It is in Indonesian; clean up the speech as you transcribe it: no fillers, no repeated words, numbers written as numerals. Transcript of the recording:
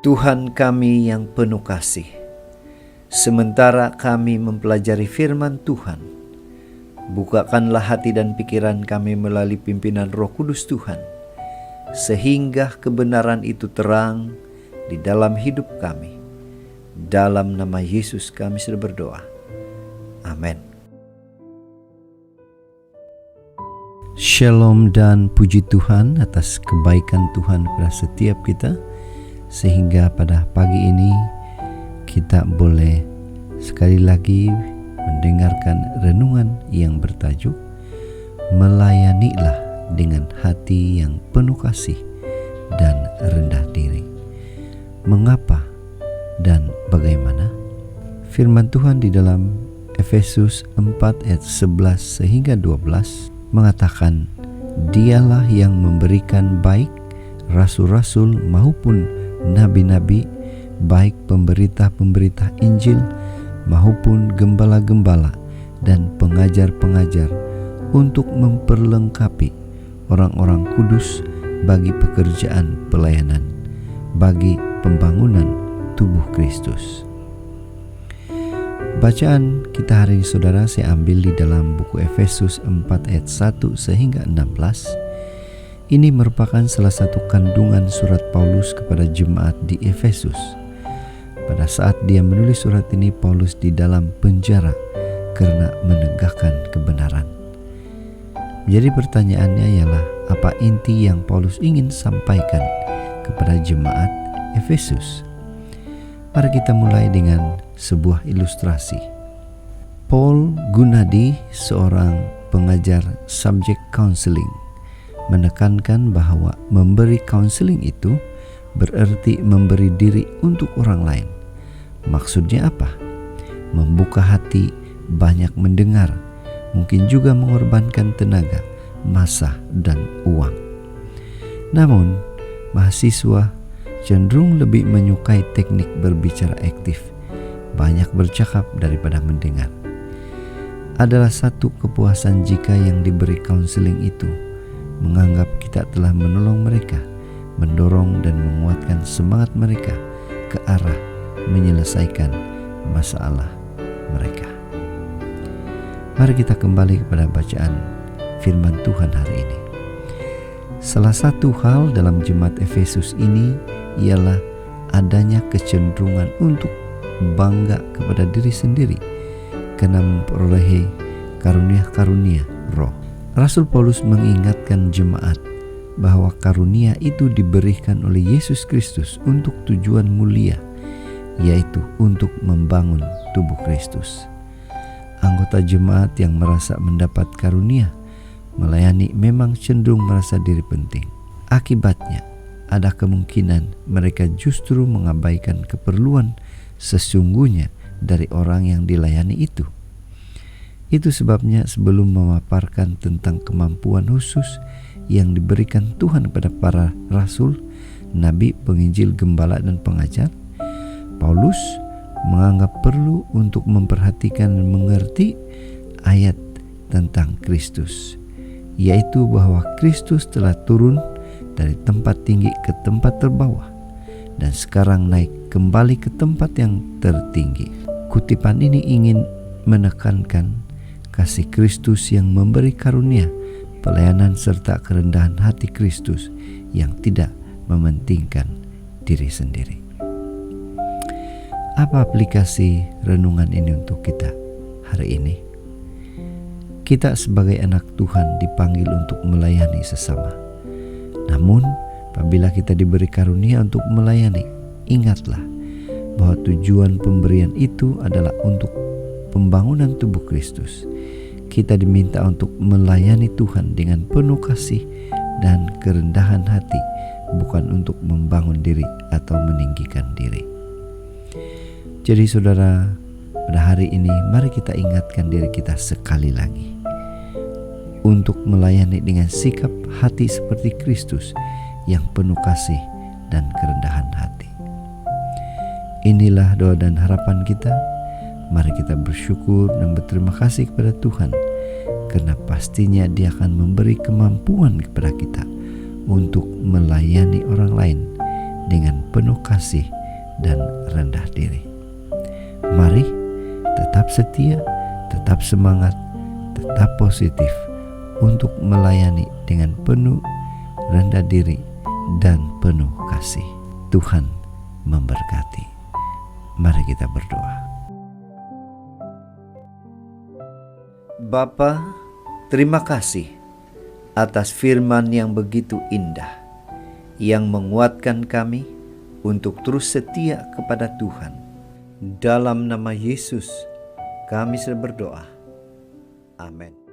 Tuhan kami yang penuh kasih, sementara kami mempelajari firman Tuhan, bukakanlah hati dan pikiran kami melalui pimpinan Roh Kudus Tuhan, sehingga kebenaran itu terang di dalam hidup kami. Dalam nama Yesus kami sudah berdoa. Amin. Shalom dan puji Tuhan atas kebaikan Tuhan pada setiap kita, sehingga pada pagi ini kita boleh sekali lagi mendengarkan renungan yang bertajuk Melayanilah dengan hati yang penuh kasih dan rendah diri. Mengapa dan bagaimana? Firman Tuhan di dalam Efesus 4 ayat 11 sehingga 12 mengatakan, Dialah yang memberikan baik rasul-rasul maupun nabi-nabi, baik pemberita-pemberita Injil maupun gembala-gembala dan pengajar-pengajar, untuk memperlengkapi orang-orang kudus bagi pekerjaan pelayanan, bagi pembangunan tubuh Kristus. Bacaan kita hari ini, saudara, saya ambil di dalam buku Efesus 4 ayat 1 sehingga 16. Ini merupakan salah satu kandungan surat Paulus kepada jemaat di Efesus. Pada saat dia menulis surat ini, Paulus di dalam penjara karena menegakkan kebenaran. Jadi pertanyaannya ialah, apa inti yang Paulus ingin sampaikan kepada jemaat Efesus? Mari kita mulai dengan sebuah ilustrasi. Paul Gunadi, seorang pengajar subject counseling, menekankan bahwa memberi counseling itu berarti memberi diri untuk orang lain. Maksudnya apa? Membuka hati, banyak mendengar, mungkin juga mengorbankan tenaga, masa, dan uang. Namun, mahasiswa cenderung lebih menyukai teknik berbicara aktif, banyak bercakap daripada mendengar. Adalah satu kepuasan jika yang diberi counseling itu menganggap kita telah menolong mereka, mendorong dan menguatkan semangat mereka ke arah menyelesaikan masalah mereka. Mari kita kembali kepada bacaan firman Tuhan hari ini. Salah satu hal dalam jemaat Efesus ini ialah adanya kecenderungan untuk bangga kepada diri sendiri karena memperoleh karunia-karunia roh. Rasul Paulus mengingatkan jemaat bahwa karunia itu diberikan oleh Yesus Kristus untuk tujuan mulia, yaitu untuk membangun tubuh Kristus. Anggota jemaat yang merasa mendapat karunia melayani memang cenderung merasa diri penting. Akibatnya, ada kemungkinan mereka justru mengabaikan keperluan sesungguhnya dari orang yang dilayani itu. Itu sebabnya sebelum memaparkan tentang kemampuan khusus yang diberikan Tuhan kepada para rasul, nabi, penginjil, gembala, dan pengajar, Paulus menganggap perlu untuk memperhatikan dan mengerti ayat tentang Kristus, yaitu bahwa Kristus telah turun dari tempat tinggi ke tempat terbawah dan sekarang naik kembali ke tempat yang tertinggi. Kutipan ini ingin menekankan kasih Kristus yang memberi karunia, pelayanan serta kerendahan hati Kristus yang tidak mementingkan diri sendiri. Apa aplikasi renungan ini untuk kita hari ini? Kita sebagai anak Tuhan dipanggil untuk melayani sesama. Namun, apabila kita diberi karunia untuk melayani, ingatlah bahwa tujuan pemberian itu adalah untuk pembangunan tubuh Kristus. Kita diminta untuk melayani Tuhan dengan penuh kasih dan kerendahan hati, bukan untuk membangun diri atau meninggikan diri. Jadi saudara, pada hari ini mari kita ingatkan diri kita sekali lagi untuk melayani dengan sikap hati seperti Kristus yang penuh kasih dan kerendahan hati. Inilah doa dan harapan kita. Mari kita bersyukur dan berterima kasih kepada Tuhan, karena pastinya Dia akan memberi kemampuan kepada kita untuk melayani orang lain dengan penuh kasih dan rendah diri. Mari tetap setia, tetap semangat, tetap positif untuk melayani dengan penuh rendah diri dan penuh kasih. Tuhan memberkati. Mari kita berdoa. Bapa, terima kasih atas firman yang begitu indah, yang menguatkan kami untuk terus setia kepada Tuhan. Dalam nama Yesus kami berdoa. Amin.